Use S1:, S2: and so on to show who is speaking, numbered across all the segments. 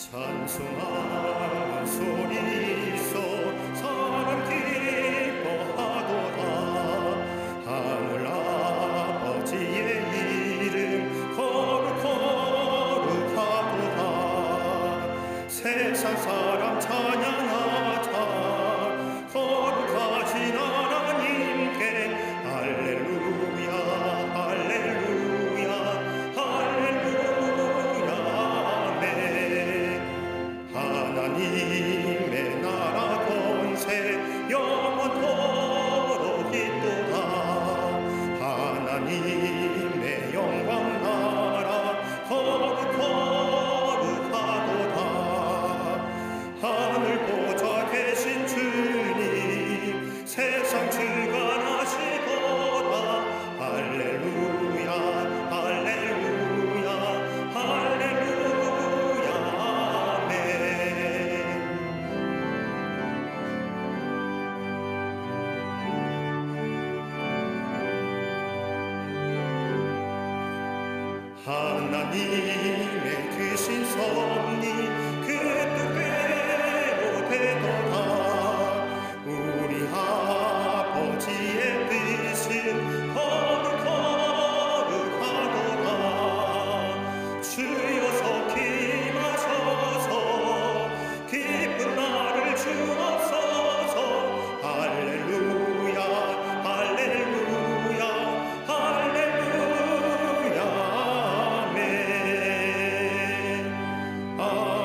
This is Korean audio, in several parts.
S1: 찬송하는 소리소 사람 기뻐하도다. 하늘 아버지의 이름 거룩거룩하도다. 세상 사람 찬양하자. 거룩하신 하나님께 할렐루야 할렐루야 할렐루야 아멘. 하나님의 나라 권세 영원토록 있도다. 하나님의 영광 나라 거룩거룩하도다. 하늘 보좌 계신 주님 세상 주관하시도다. 할렐루야 할렐루야 할렐루야 아멘. 하나님의 크신 섭리 그 뜻대로 되도다. 우리 아버지의 뜻은 거룩거룩하도다. 주여 속히 임하셔서 기쁜 날을 주옵소서. 할렐루야 할렐루야 할렐루야 아멘.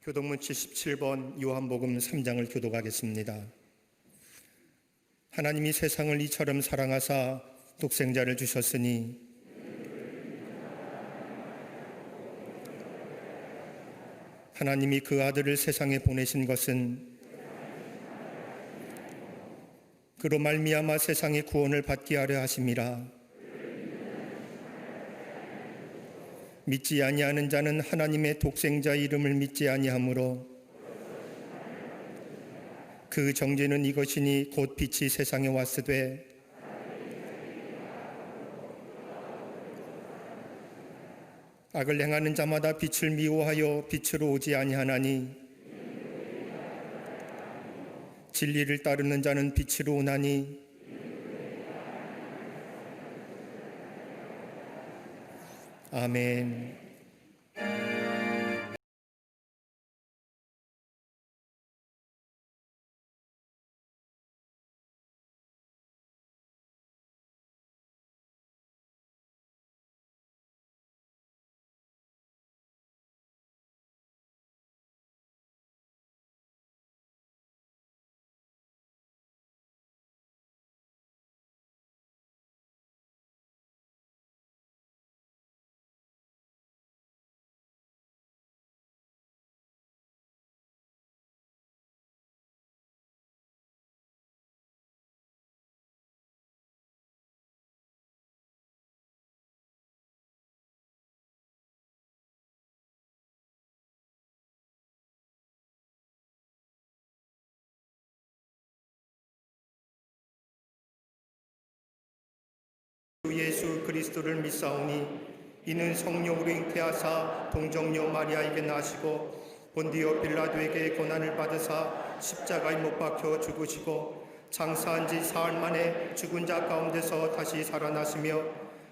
S1: 교독문 77번 요한복음 3장을 교독하겠습니다. 하나님이 세상을 이처럼 사랑하사 독생자를 주셨으니 하나님이 그 아들을 세상에 보내신 것은 그로 말미암아 세상의 구원을 받게 하려 하심이라. 믿지 아니하는 자는 하나님의 독생자 이름을 믿지 아니하므로 그 정죄는 이것이니 곧 빛이 세상에 왔으되 악을 행하는 자마다 빛을 미워하여 빛으로 오지 아니하나니 진리를 따르는 자는 빛으로 오나니 아멘. 예수 그리스도를 믿사오니 이는 성령으로 잉태하사 동정녀 마리아에게 나시고 본디오 빌라도에게 고난을 받으사 십자가에 못 박혀 죽으시고 장사한 지 사흘 만에 죽은 자 가운데서 다시 살아나시며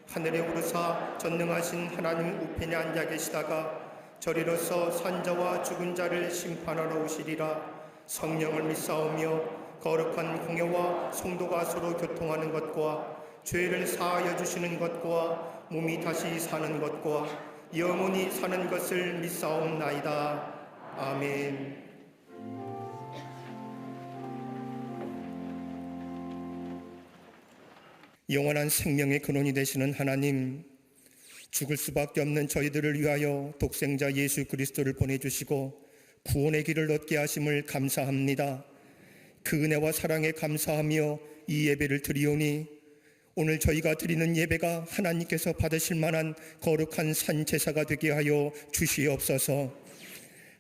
S1: 하늘에 오르사 전능하신 하나님 우편에 앉아 계시다가 저리로서 산자와 죽은 자를 심판하러 오시리라. 성령을 믿사오며 거룩한 공예와 성도가 서로 교통하는 것과 죄를 사하여 주시는 것과 몸이 다시 사는 것과 영원히 사는 것을 믿사옵나이다. 아멘. 영원한 생명의 근원이 되시는 하나님, 죽을 수밖에 없는 저희들을 위하여 독생자 예수 그리스도를 보내주시고 구원의 길을 얻게 하심을 감사합니다. 그 은혜와 사랑에 감사하며 이 예배를 드리오니 오늘 저희가 드리는 예배가 하나님께서 받으실 만한 거룩한 산제사가 되게 하여 주시옵소서.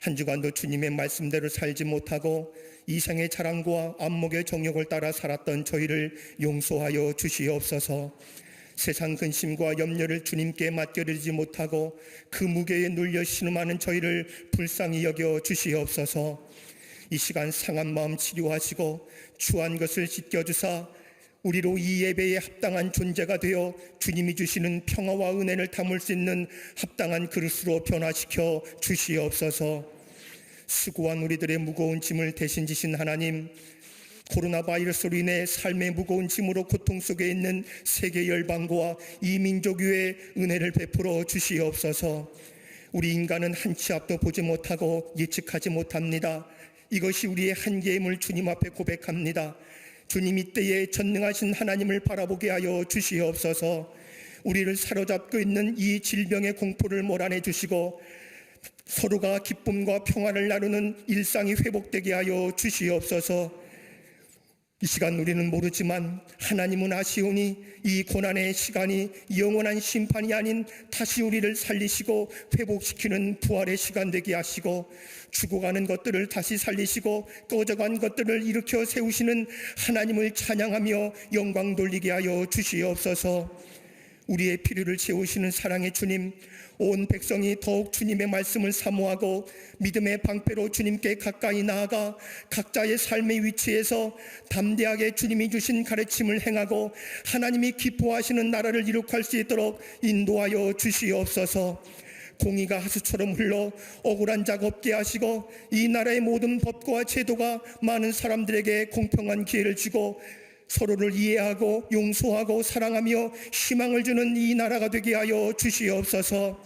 S1: 한 주간도 주님의 말씀대로 살지 못하고 이생의 자랑과 안목의 정욕을 따라 살았던 저희를 용서하여 주시옵소서. 세상 근심과 염려를 주님께 맡겨드리지 못하고 그 무게에 눌려 신음하는 저희를 불쌍히 여겨 주시옵소서. 이 시간 상한 마음 치료하시고 추한 것을 씻겨주사 우리로 이 예배에 합당한 존재가 되어 주님이 주시는 평화와 은혜를 담을 수 있는 합당한 그릇으로 변화시켜 주시옵소서. 수고한 우리들의 무거운 짐을 대신 지신 하나님, 코로나 바이러스로 인해 삶의 무거운 짐으로 고통 속에 있는 세계 열방과 이 민족 위에 은혜를 베풀어 주시옵소서. 우리 인간은 한 치 앞도 보지 못하고 예측하지 못합니다. 이것이 우리의 한계임을 주님 앞에 고백합니다. 주님 이때에 전능하신 하나님을 바라보게 하여 주시옵소서. 우리를 사로잡고 있는 이 질병의 공포를 몰아내 주시고 서로가 기쁨과 평화를 나누는 일상이 회복되게 하여 주시옵소서. 이 시간 우리는 모르지만 하나님은 아시오니 이 고난의 시간이 영원한 심판이 아닌 다시 우리를 살리시고 회복시키는 부활의 시간 되게 하시고 죽어가는 것들을 다시 살리시고 꺼져간 것들을 일으켜 세우시는 하나님을 찬양하며 영광 돌리게 하여 주시옵소서. 우리의 필요를 채우시는 사랑의 주님, 온 백성이 더욱 주님의 말씀을 사모하고 믿음의 방패로 주님께 가까이 나아가 각자의 삶의 위치에서 담대하게 주님이 주신 가르침을 행하고 하나님이 기뻐하시는 나라를 이룩할 수 있도록 인도하여 주시옵소서. 공의가 하수처럼 흘러 억울한 자 없게 하시고 이 나라의 모든 법과 제도가 많은 사람들에게 공평한 기회를 주고 서로를 이해하고 용서하고 사랑하며 희망을 주는 이 나라가 되게 하여 주시옵소서.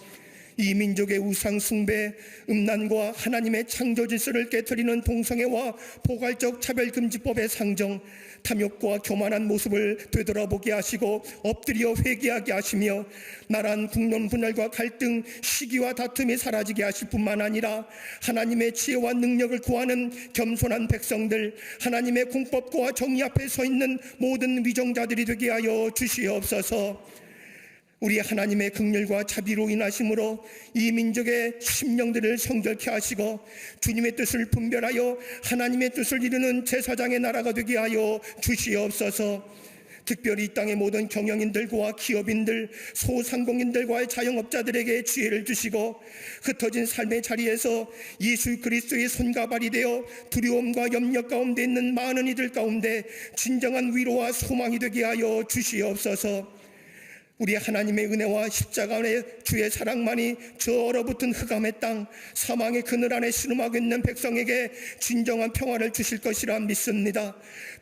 S1: 이 민족의 우상 숭배, 음란과 하나님의 창조 질서를 깨트리는 동성애와 포괄적 차별금지법의 상정, 탐욕과 교만한 모습을 되돌아보게 하시고 엎드려 회개하게 하시며 나란 국론 분열과 갈등, 시기와 다툼이 사라지게 하실 뿐만 아니라 하나님의 지혜와 능력을 구하는 겸손한 백성들, 하나님의 공법과 정의 앞에 서 있는 모든 위정자들이 되게 하여 주시옵소서. 우리 하나님의 긍휼과 자비로 인하심으로 이 민족의 심령들을 성결케 하시고 주님의 뜻을 분별하여 하나님의 뜻을 이루는 제사장의 나라가 되게 하여 주시옵소서. 특별히 이 땅의 모든 경영인들과 기업인들, 소상공인들과의 자영업자들에게 지혜를 주시고 흩어진 삶의 자리에서 예수 그리스도의 손과 발이 되어 두려움과 염려 가운데 있는 많은 이들 가운데 진정한 위로와 소망이 되게 하여 주시옵소서. 우리 하나님의 은혜와 십자가 안에 주의 사랑만이 저 얼어붙은 흑암의 땅, 사망의 그늘 안에 신음하고 있는 백성에게 진정한 평화를 주실 것이라 믿습니다.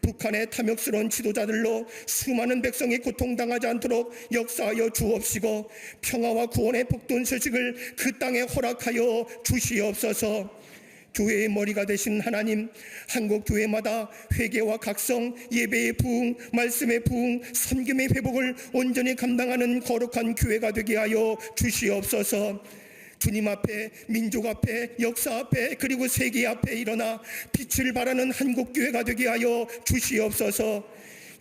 S1: 북한의 탐욕스러운 지도자들로 수많은 백성이 고통당하지 않도록 역사하여 주옵시고 평화와 구원의 복된 소식을 그 땅에 허락하여 주시옵소서. 교회의 머리가 되신 하나님, 한국 교회마다 회개와 각성, 예배의 부흥, 말씀의 부흥, 섬김의 회복을 온전히 감당하는 거룩한 교회가 되게 하여 주시옵소서. 주님 앞에, 민족 앞에, 역사 앞에, 그리고 세계 앞에 일어나 빛을 발하는 한국 교회가 되게 하여 주시옵소서.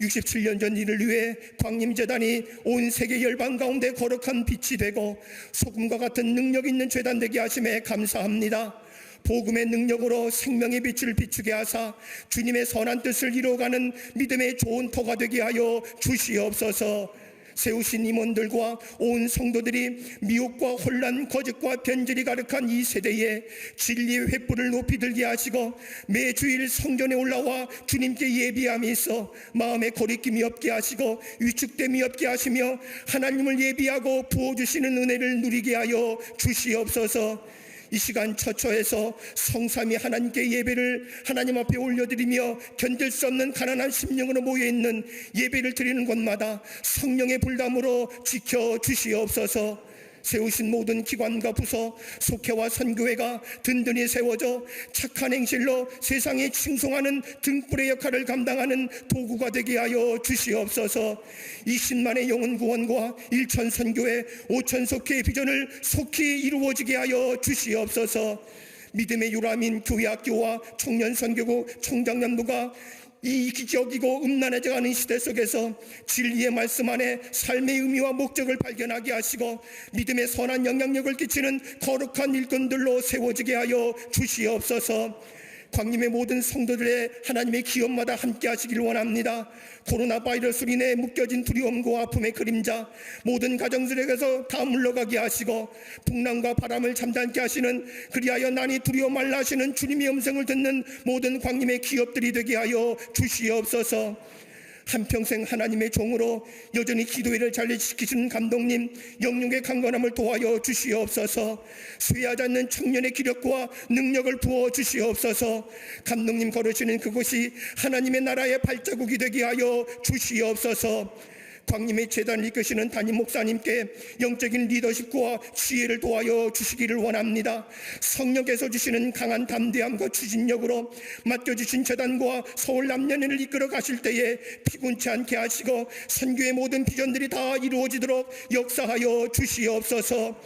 S1: 67년 전 이를 위해 광림재단이 온 세계 열방 가운데 거룩한 빛이 되고 소금과 같은 능력 있는 재단 되게 하심에 감사합니다. 복음의 능력으로 생명의 빛을 비추게 하사 주님의 선한 뜻을 이루어가는 믿음의 좋은 터가 되게 하여 주시옵소서. 세우신 임원들과 온 성도들이 미혹과 혼란, 거짓과 변질이 가득한 이 세대에 진리의 횃불을 높이 들게 하시고 매주일 성전에 올라와 주님께 예비함이 있어 마음에 거리낌이 없게 하시고 위축됨이 없게 하시며 하나님을 예비하고 부어주시는 은혜를 누리게 하여 주시옵소서. 이 시간 처처해서 성삼위 하나님께 예배를 하나님 앞에 올려드리며 견딜 수 없는 가난한 심령으로 모여있는 예배를 드리는 곳마다 성령의 불담으로 지켜주시옵소서. 세우신 모든 기관과 부서, 속회와 선교회가 든든히 세워져 착한 행실로 세상에 칭송하는 등불의 역할을 감당하는 도구가 되게 하여 주시옵소서. 20만의 영혼 구원과 1천 선교회, 5천 속회의 비전을 속히 이루어지게 하여 주시옵소서. 믿음의 유람인 교회학교와 청년선교국 총장연부가 이 기적이고 음란해져가는 시대 속에서 진리의 말씀 안에 삶의 의미와 목적을 발견하게 하시고 믿음의 선한 영향력을 끼치는 거룩한 일꾼들로 세워지게 하여 주시옵소서. 광림의 모든 성도들의 하나님의 기업마다 함께 하시길 원합니다. 코로나 바이러스로 인해 묶여진 두려움과 아픔의 그림자 모든 가정들에게서 다 물러가게 하시고 풍랑과 바람을 잠잠케 하시는, 그리하여 난이 두려워 말라 하시는 주님의 음성을 듣는 모든 광림의 기업들이 되게 하여 주시옵소서. 한평생 하나님의 종으로 여전히 기도회를 잘 지키시는 감독님, 영육의 강건함을 도하여 주시옵소서. 쇠하지 않는 청년의 기력과 능력을 부어 주시옵소서. 감독님 걸으시는 그곳이 하나님의 나라의 발자국이 되게 하여 주시옵소서. 광림의 재단을 이끄시는 담임 목사님께 영적인 리더십과 지혜를 도와여 주시기를 원합니다. 성령께서 주시는 강한 담대함과 추진력으로 맡겨주신 재단과 서울 남녀인을 이끌어 가실 때에 피곤치 않게 하시고 선교의 모든 비전들이 다 이루어지도록 역사하여 주시옵소서.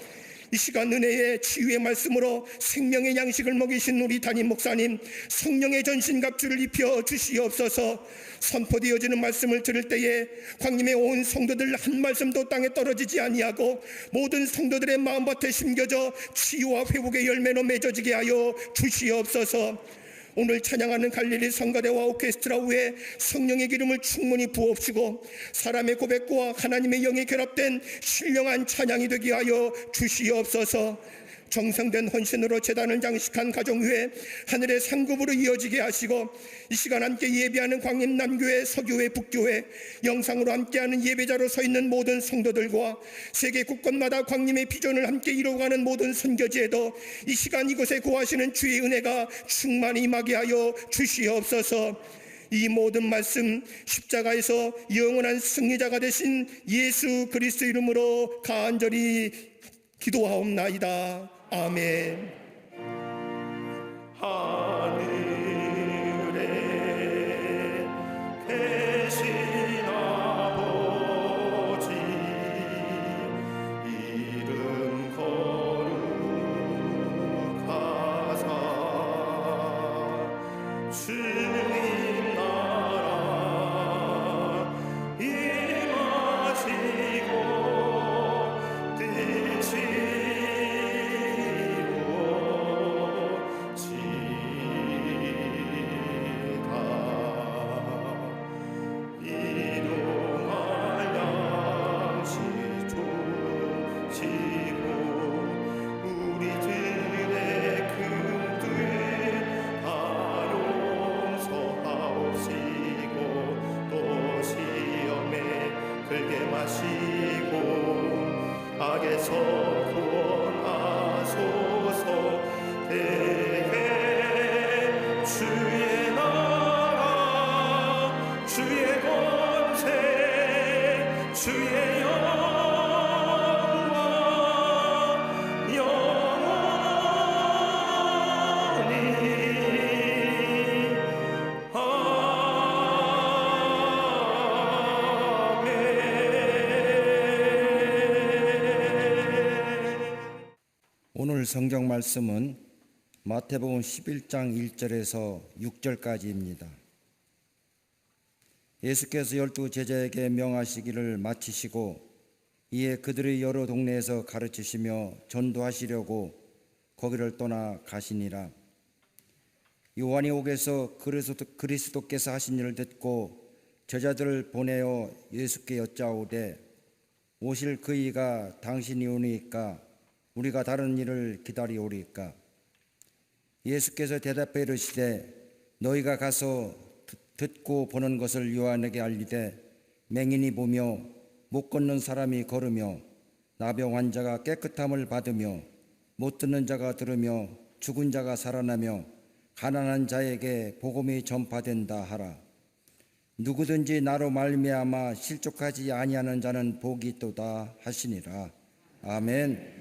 S1: 이 시간 은혜의 치유의 말씀으로 생명의 양식을 먹이신 우리 담임 목사님, 성령의 전신갑주를 입혀 주시옵소서. 선포되어지는 말씀을 들을 때에 광림의 온 성도들 한 말씀도 땅에 떨어지지 아니하고 모든 성도들의 마음밭에 심겨져 치유와 회복의 열매로 맺어지게 하여 주시옵소서. 오늘 찬양하는 갈릴리 성가대와 오케스트라 후에 성령의 기름을 충분히 부어주시고 사람의 고백과 하나님의 영이 결합된 신령한 찬양이 되게 하여 주시옵소서. 정성된 헌신으로 제단을 장식한 가정교회 하늘의 상급으로 이어지게 하시고 이 시간 함께 예배하는 광림 남교회, 서교회, 북교회, 영상으로 함께하는 예배자로 서 있는 모든 성도들과 세계 곳곳마다 광림의 비전을 함께 이루어가는 모든 선교지에도 이 시간 이곳에 구하시는 주의 은혜가 충만히 임하게 하여 주시옵소서. 이 모든 말씀 십자가에서 영원한 승리자가 되신 예수 그리스도 이름으로 간절히 기도하옵나이다. 아멘. 하늘에 계신 아버지 이름 거룩하사 주님 나라 임하시고 뜻이 악에서 구원하소서. 대개 주의 나라 주의 권세 주의 영광 영원히
S2: 오늘 성경 말씀은 마태복음 11장 1절에서 6절까지입니다. 예수께서 12 제자에게 명하시기를 마치시고 이에 그들의 여러 동네에서 가르치시며 전도하시려고 거기를 떠나 가시니라. 요한이 옥에서 그리스도께서 하신 일을 듣고 제자들을 보내어 예수께 여짜오되 오실 그이가 당신이 오니까 우리가 다른 일을 기다리오리까? 예수께서 대답해 이르시되 너희가 가서 듣고 보는 것을 요한에게 알리되 맹인이 보며 못 걷는 사람이 걸으며 나병 환자가 깨끗함을 받으며 못 듣는 자가 들으며 죽은 자가 살아나며 가난한 자에게 복음이 전파된다 하라. 누구든지 나로 말미암아 실족하지 아니하는 자는 복이 있도다 하시니라. 아멘.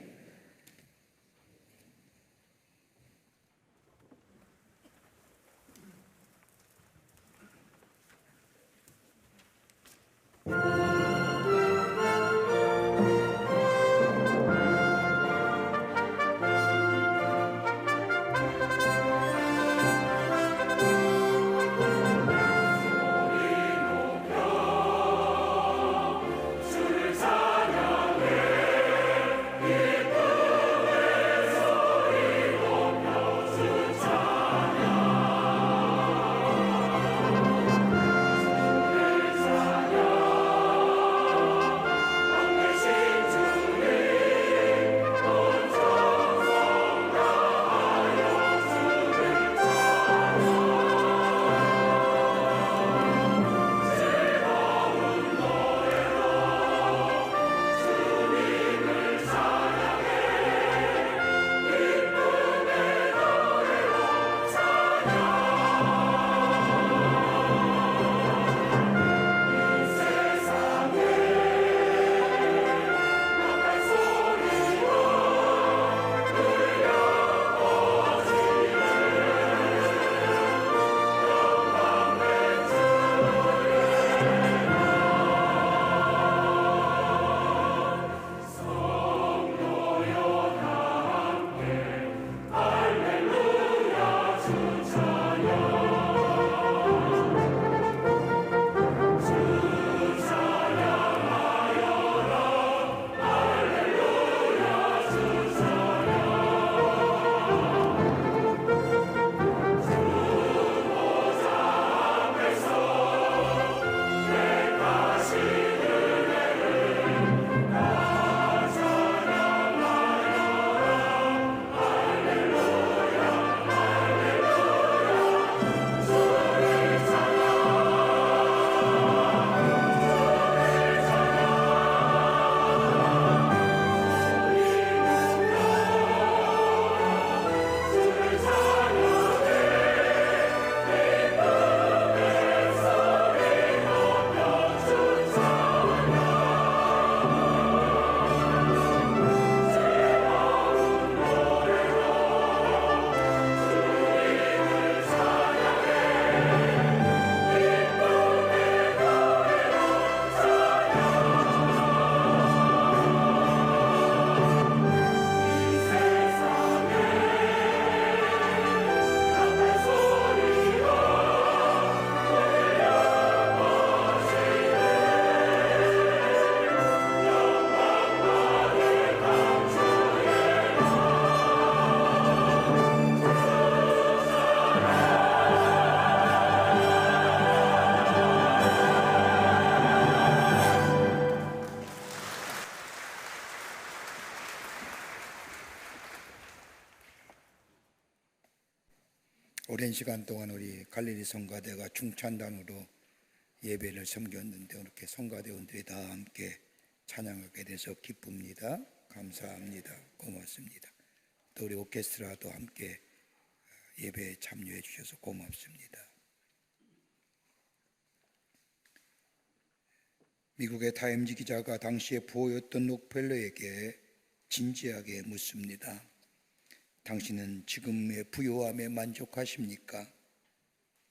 S3: 오랜 시간 동안 우리 갈릴리 성가대가 중찬단으로 예배를 섬겼는데 이렇게 성가대원들이 다 함께 찬양하게 돼서 기쁩니다. 감사합니다. 고맙습니다. 또 우리 오케스트라도 함께 예배에 참여해 주셔서 고맙습니다. 미국의 타임즈 기자가 당시에 부호였던 록펠러에게 진지하게 묻습니다. 당신은 지금의 부유함에 만족하십니까?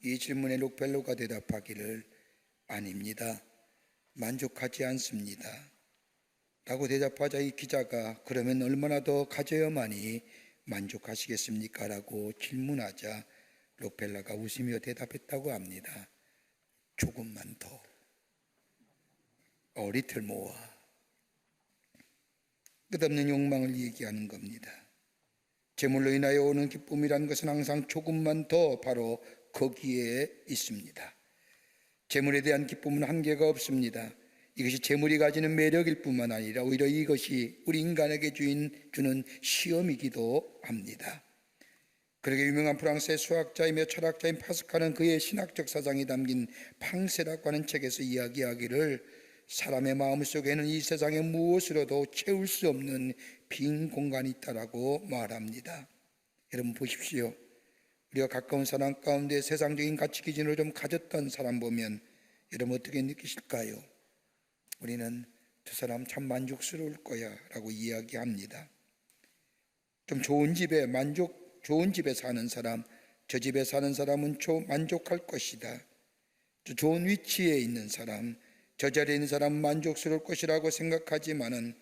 S3: 이 질문에 록펠러가 대답하기를 아닙니다. 만족하지 않습니다. 라고 대답하자 이 기자가 그러면 얼마나 더 가져야만이 만족하시겠습니까? 라고 질문하자 록펠러가 웃으며 대답했다고 합니다. 조금만 더. A little more. 끝없는 욕망을 얘기하는 겁니다. 재물로 인하여 오는 기쁨이라는 것은 항상 조금만 더 바로 거기에 있습니다. 재물에 대한 기쁨은 한계가 없습니다. 이것이 재물이 가지는 매력일 뿐만 아니라 오히려 이것이 우리 인간에게 주는 시험이기도 합니다. 그러게 유명한 프랑스의 수학자이며 철학자인 파스칼은 그의 신학적 사상이 담긴 팡세라고 하는 책에서 이야기하기를 사람의 마음속에는 이 세상의 무엇으로도 채울 수 없는 빈 공간이 있다라고 말합니다. 여러분 보십시오. 우리가 가까운 사람 가운데 세상적인 가치 기준으로 좀 가졌던 사람 보면 여러분 어떻게 느끼실까요? 우리는 저 사람 참 만족스러울 거야 라고 이야기합니다. 좀 좋은 집에 사는 사람, 저 집에 사는 사람은 만족할 것이다. 저 좋은 위치에 있는 사람, 저 자리에 있는 사람 만족스러울 것이라고 생각하지만은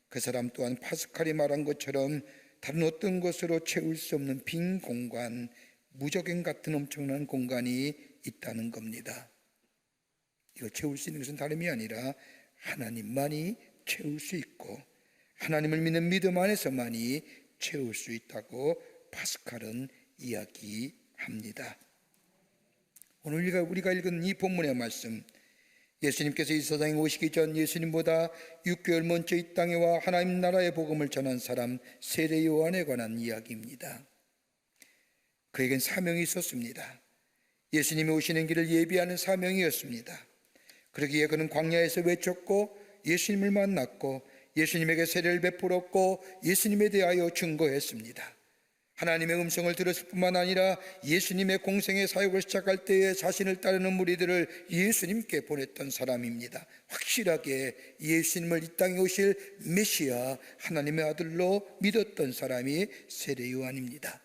S3: 그 사람 또한 파스칼이 말한 것처럼 다른 어떤 것으로 채울 수 없는 빈 공간, 무적행 같은 엄청난 공간이 있다는 겁니다. 이걸 채울 수 있는 것은 다름이 아니라 하나님만이 채울 수 있고 하나님을 믿는 믿음 안에서만이 채울 수 있다고 파스칼은 이야기합니다. 오늘 우리가 읽은 이 본문의 말씀, 예수님께서 이 세상에 오시기 전 예수님보다 6개월 먼저 이 땅에 와 하나님 나라의 복음을 전한 사람 세례 요한에 관한 이야기입니다. 그에겐 사명이 있었습니다. 예수님이 오시는 길을 예비하는 사명이었습니다. 그러기에 그는 광야에서 외쳤고 예수님을 만났고 예수님에게 세례를 베풀었고 예수님에 대하여 증거했습니다. 하나님의 음성을 들었을 뿐만 아니라 예수님의 공생의 사역을 시작할 때에 자신을 따르는 무리들을 예수님께 보냈던 사람입니다. 확실하게 예수님을 이 땅에 오실 메시아 하나님의 아들로 믿었던 사람이 세례 요한입니다.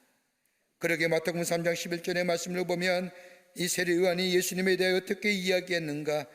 S3: 그러게 마태복음 3장 11절의 말씀을 보면 이 세례 요한이 예수님에 대해 어떻게 이야기했는가?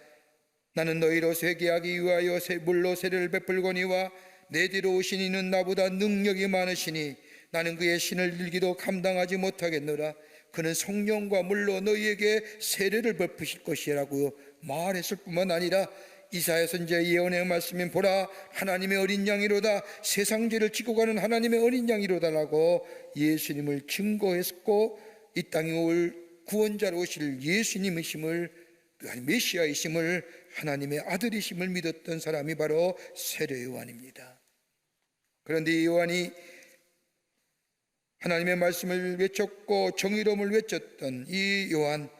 S3: 나는 너희로 회개하기 위하여 물로 세례를 베풀거니와 내 뒤로 오신 이는 나보다 능력이 많으시니 나는 그의 신을 일기도 감당하지 못하겠노라. 그는 성령과 물로 너희에게 세례를 베푸실 것이라고 말했을 뿐만 아니라 이사야 선지자의 예언의 말씀인 보라 하나님의 어린 양이로다 세상 죄를 지고 가는 하나님의 어린 양이로다라고 예수님을 증거했고 이 땅에 올 구원자로 오실 예수님이심을 메시아이심을 하나님의 아들이심을 믿었던 사람이 바로 세례 요한입니다. 그런데 이 요한이 하나님의 말씀을 외쳤고 정의로움을 외쳤던 이 요한,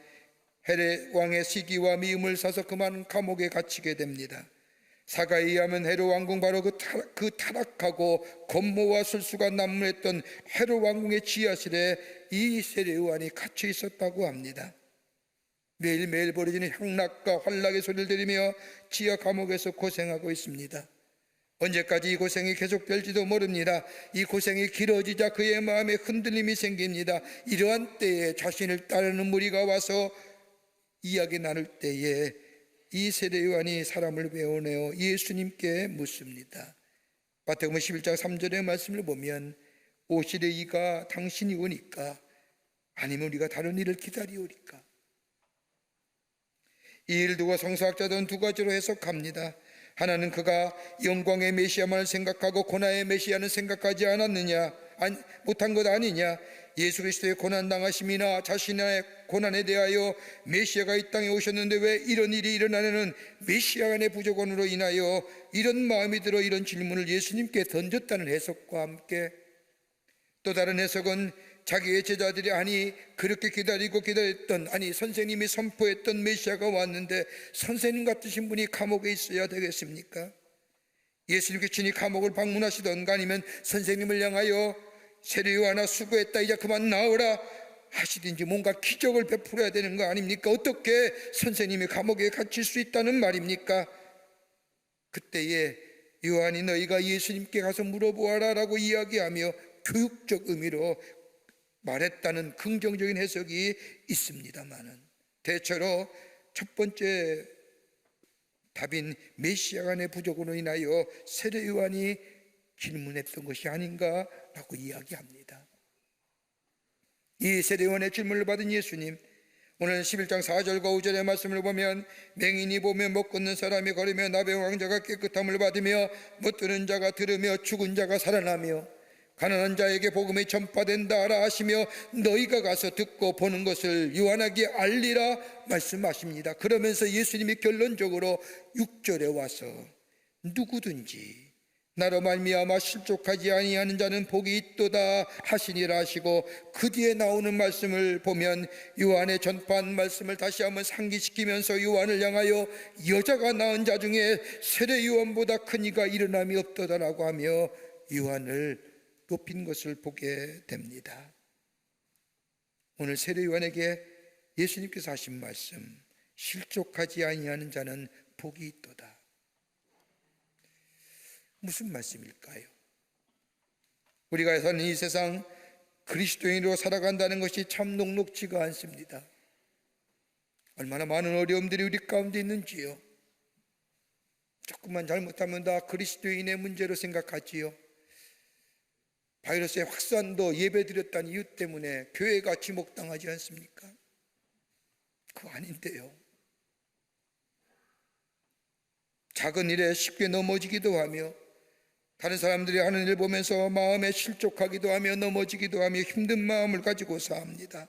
S3: 헤롯 왕의 시기와 미움을 사서 그만 감옥에 갇히게 됩니다. 사가에 의하면 헤롯 왕궁 바로 그 타락하고 권모와 술수가 난무했던 헤롯 왕궁의 지하실에 이 세례 요한이 갇혀 있었다고 합니다. 매일매일 벌어지는 향락과 환락의 소리를 들으며 지하 감옥에서 고생하고 있습니다. 언제까지 이 고생이 계속될지도 모릅니다. 이 고생이 길어지자 그의 마음에 흔들림이 생깁니다. 이러한 때에 자신을 따르는 무리가 와서 이야기 나눌 때에 이 세례 요한이 사람을 외워내어 예수님께 묻습니다. 마태복음 11장 3절의 말씀을 보면 오시되 이가 당신이 오니까 아니면 우리가 다른 일을 기다리오리까? 이 일 두고 성서학자들은 두 가지로 해석합니다. 하나는 그가 영광의 메시아만을 생각하고 고난의 메시아는 생각하지 않았느냐, 못한 것 아니냐. 예수 그리스도의 고난당하심이나 자신의 고난에 대하여 메시아가 이 땅에 오셨는데 왜 이런 일이 일어나냐는 메시아 간의 부족원으로 인하여 이런 마음이 들어 이런 질문을 예수님께 던졌다는 해석과 함께 또 다른 해석은 자기의 제자들이 아니 그렇게 기다렸던 선생님이 선포했던 메시아가 왔는데 선생님 같으신 분이 감옥에 있어야 되겠습니까? 예수님께 친히 감옥을 방문하시던가 아니면 선생님을 향하여 세례 요한아 수고했다 이제 그만 나오라 하시든지 뭔가 기적을 베풀어야 되는 거 아닙니까? 어떻게 선생님이 감옥에 갇힐 수 있다는 말입니까? 그때에 요한이 너희가 예수님께 가서 물어보아라 라고 이야기하며 교육적 의미로 말했다는 긍정적인 해석이 있습니다만은 대체로 첫 번째 답인 메시아간의 부족으로 인하여 세례 요한이 질문했던 것이 아닌가라고 이야기합니다. 이 세례 요한의 질문을 받은 예수님, 오늘 11장 4절과 5절의 말씀을 보면 맹인이 보며 못 걷는 사람이 걸으며 나병 왕자가 깨끗함을 받으며 못 듣는 자가 들으며 죽은 자가 살아나며 가난한 자에게 복음이 전파된다 하라 하시며 너희가 가서 듣고 보는 것을 요한에게 알리라 말씀하십니다. 그러면서 예수님이 결론적으로 6절에 와서 누구든지 나로 말미암아 실족하지 아니하는 자는 복이 있도다 하시니라 하시고 그 뒤에 나오는 말씀을 보면 요한의 전파한 말씀을 다시 한번 상기시키면서 요한을 향하여 여자가 낳은 자 중에 세례 요한보다 큰 이가 일어남이 없도다라고 하며 요한을 높인 것을 보게 됩니다. 오늘 세례 요한에게 예수님께서 하신 말씀, 실족하지 아니하는 자는 복이 있도다. 무슨 말씀일까요? 우리가 사는 이 세상 그리스도인으로 살아간다는 것이 참 녹록지가 않습니다. 얼마나 많은 어려움들이 우리 가운데 있는지요. 조금만 잘못하면 다 그리스도인의 문제로 생각하지요. 바이러스의 확산도 예배드렸다는 이유 때문에 교회가 지목당하지 않습니까? 그거 아닌데요. 작은 일에 쉽게 넘어지기도 하며 다른 사람들이 하는 일을 보면서 마음에 실족하기도 하며 넘어지기도 하며 힘든 마음을 가지고 삽니다.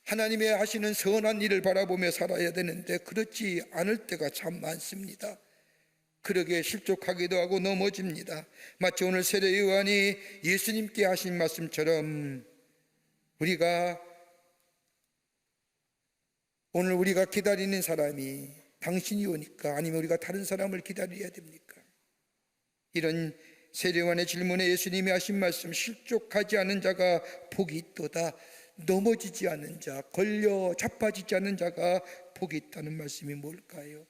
S3: 하나님의 하시는 선한 일을 바라보며 살아야 되는데 그렇지 않을 때가 참 많습니다. 그러게 실족하기도 하고 넘어집니다. 마치 오늘 세례 요한이 예수님께 하신 말씀처럼 오늘 우리가 기다리는 사람이 당신이 오니까 아니면 우리가 다른 사람을 기다려야 됩니까? 이런 세례 요한의 질문에 예수님이 하신 말씀, 실족하지 않은 자가 복이 있도다. 넘어지지 않는 자, 걸려 자빠지지 않는 자가 복이 있다는 말씀이 뭘까요?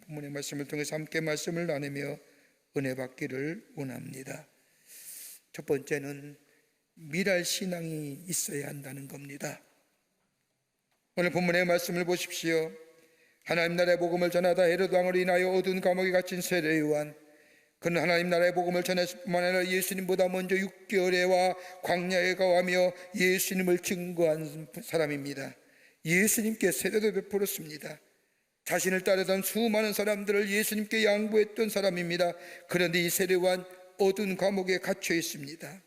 S3: 본문의 말씀을 통해서 함께 말씀을 나누며 은혜 받기를 원합니다. 첫 번째는 미랄 신앙이 있어야 한다는 겁니다. 오늘 본문의 말씀을 보십시오. 하나님 나라의 복음을 전하다 헤로드 왕으로 인하여 어두운 감옥에 갇힌 세례 요한, 그는 하나님 나라의 복음을 전했을 뿐만 아니라 예수님보다 먼저 6개월에와 광야에 가며 예수님을 증거한 사람입니다. 예수님께 세례도 베풀었습니다. 자신을 따르던 수많은 사람들을 예수님께 양보했던 사람입니다. 그런데 이 세례 요한 어두운 감옥에 갇혀 있습니다.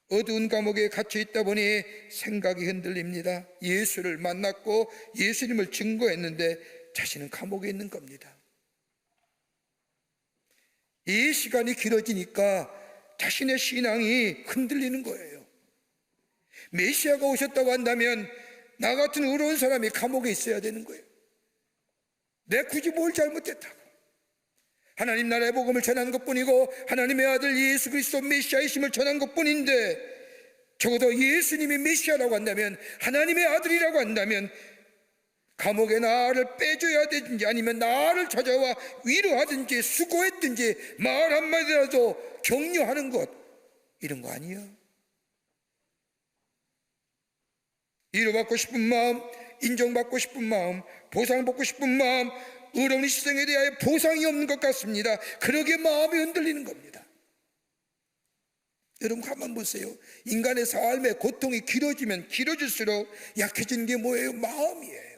S3: 어두운 감옥에 갇혀 있다 보니 생각이 흔들립니다. 예수를 만났고 예수님을 증거했는데 자신은 감옥에 있는 겁니다. 이 시간이 길어지니까 자신의 신앙이 흔들리는 거예요. 메시아가 오셨다고 한다면 나 같은 의로운 사람이 감옥에 있어야 되는 거예요. 내 굳이 뭘 잘못했다고. 하나님 나라의 복음을 전한 것뿐이고 하나님의 아들 예수 그리스도 메시아이심을 전한 것뿐인데 적어도 예수님이 메시아라고 한다면, 하나님의 아들이라고 한다면 감옥에 나를 빼줘야 되든지 아니면 나를 찾아와 위로하든지 수고했든지 말 한마디라도 격려하는 것, 이런 거 아니야? 위로받고 싶은 마음, 인정받고 싶은 마음, 보상받고 싶은 마음, 의로운 희생에 대하여 보상이 없는 것 같습니다. 그러기에 마음이 흔들리는 겁니다. 여러분 가만 보세요. 인간의 삶의 고통이 길어지면 길어질수록 약해지는 게 뭐예요? 마음이에요.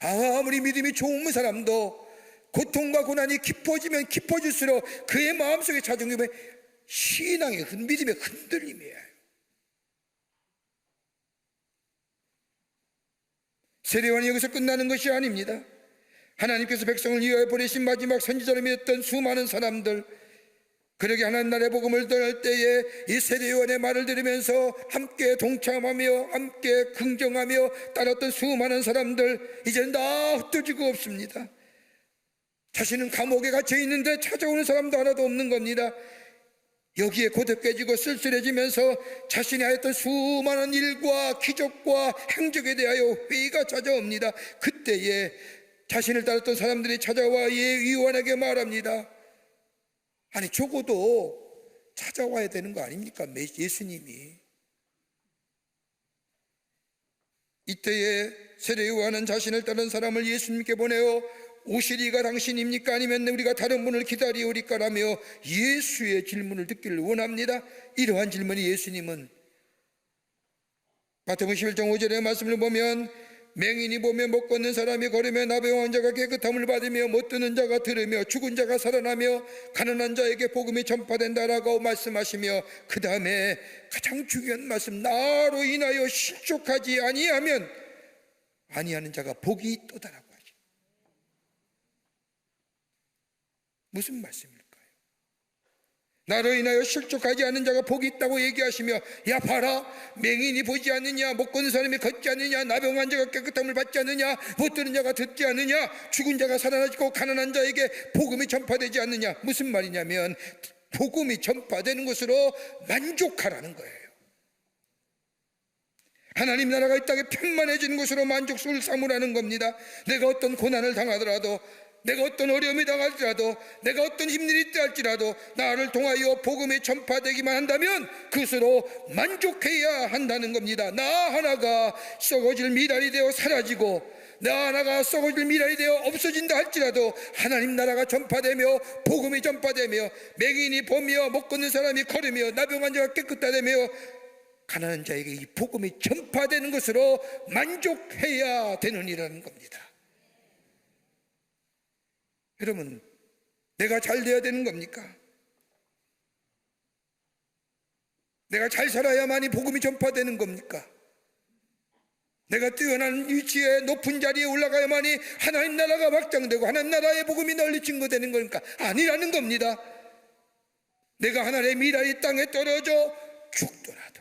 S3: 아무리 믿음이 좋은 사람도 고통과 고난이 깊어지면 깊어질수록 그의 마음속에 찾은 게 신앙의 믿음의 흔들림이에요. 세례 요한이 여기서 끝나는 것이 아닙니다. 하나님께서 백성을 위하여 보내신 마지막 선지자로 믿었던 수많은 사람들, 그러게 하나님 나라의 복음을 전할 때에 이 세례요한의 말을 들으면서 함께 동참하며 함께 긍정하며 따랐던 수많은 사람들 이제는 다 흩어지고 없습니다. 자신은 감옥에 갇혀 있는데 찾아오는 사람도 하나도 없는 겁니다. 여기에 고독해지고 쓸쓸해지면서 자신이 하였던 수많은 일과 기적과 행적에 대하여 회의가 찾아옵니다. 그때에 자신을 따랐던 사람들이 찾아와 요한에게 말합니다. 아니 적어도 찾아와야 되는 거 아닙니까? 예수님이. 이때에 세례 요한은 자신을 따른 사람을 예수님께 보내어 오시리가 당신입니까? 아니면 우리가 다른 분을 기다리오리까? 라며 예수의 질문을 듣기를 원합니다. 이러한 질문이 예수님은 마태복음 11장 5절의 말씀을 보면 맹인이 보며 못 걷는 사람이 걸으며 나병한 자가 깨끗함을 받으며 못 듣는 자가 들으며 죽은 자가 살아나며 가난한 자에게 복음이 전파된다라고 말씀하시며 그 다음에 가장 중요한 말씀, 나로 인하여 실족하지 아니하면 아니하는 자가 복이 있도다라고 하죠. 무슨 말씀일까요? 나로 인하여 실족하지 않는 자가 복이 있다고 얘기하시며, 야 봐라, 맹인이 보지 않느냐, 못 걷는 사람이 걷지 않느냐, 나병한 자가 깨끗함을 받지 않느냐, 못 들은 자가 듣지 않느냐, 죽은 자가 살아나고 가난한 자에게 복음이 전파되지 않느냐. 무슨 말이냐면 복음이 전파되는 것으로 만족하라는 거예요. 하나님 나라가 이 땅에 편만해지는 것으로 만족을 삼으라는 겁니다. 내가 어떤 고난을 당하더라도, 내가 어떤 어려움이 당할지라도, 내가 어떤 힘들이 있다 할지라도 나를 통하여 복음이 전파되기만 한다면 그것으로 만족해야 한다는 겁니다. 나 하나가 썩어질 미랄이 되어 사라지고 나 하나가 썩어질 미랄이 되어 없어진다 할지라도 하나님 나라가 전파되며 복음이 전파되며 맹인이 보며 못 걷는 사람이 걸으며 나병한 자가 깨끗하되며 가난한 자에게 이 복음이 전파되는 것으로 만족해야 되느니라는 겁니다. 여러분, 내가 잘 돼야 되는 겁니까? 내가 잘 살아야만이 복음이 전파되는 겁니까? 내가 뛰어난 위치에 높은 자리에 올라가야만이 하나님 나라가 확장되고 하나님 나라의 복음이 널리 증거되는 겁니까? 아니라는 겁니다. 내가 하나님의 미랄이 땅에 떨어져 죽더라도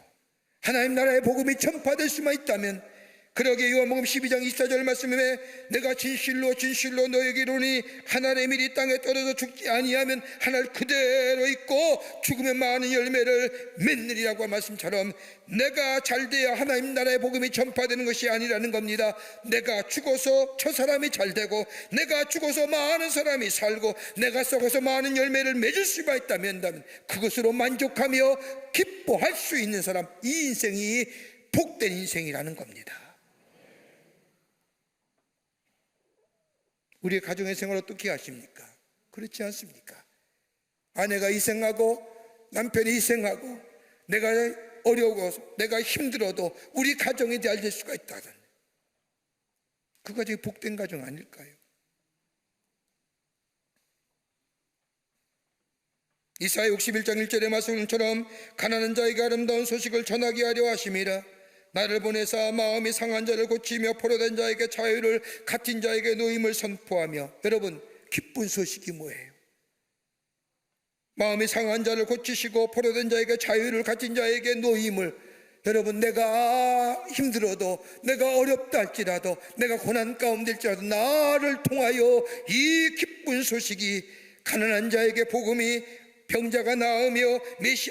S3: 하나님 나라의 복음이 전파될 수만 있다면, 그러게 요한복음 12장 24절 말씀에 내가 진실로 진실로 너에게 이르노니 하나님의 밀이 땅에 떨어져 죽지 아니하면 하늘 그대로 있고 죽으면 많은 열매를 맺느리라고 한 말씀처럼 내가 잘 돼야 하나님 나라의 복음이 전파되는 것이 아니라는 겁니다. 내가 죽어서 저 사람이 잘 되고 내가 죽어서 많은 사람이 살고 내가 썩어서 많은 열매를 맺을 수가 있다면 그것으로 만족하며 기뻐할 수 있는 사람, 이 인생이 복된 인생이라는 겁니다. 우리의 가정의 생활 어떻게 하십니까? 그렇지 않습니까? 아내가 희생하고 남편이 희생하고 내가 어려워서 내가 힘들어도 우리 가정이 잘 될 수가 있다는, 그 가정이 복된 가정 아닐까요? 이사야 61장 1절의 말씀처럼 가난한 자에게 아름다운 소식을 전하게 하려 하심이라. 나를 보내사 마음이 상한 자를 고치며 포로된 자에게 자유를, 갇힌 자에게 노임을 선포하며. 여러분, 기쁜 소식이 뭐예요? 마음이 상한 자를 고치시고 포로된 자에게 자유를, 갇힌 자에게 노임을. 여러분, 내가 힘들어도, 내가 어렵다 할지라도, 내가 고난 가운데 일지라도 나를 통하여 이 기쁜 소식이, 가난한 자에게 복음이, 병자가 나으며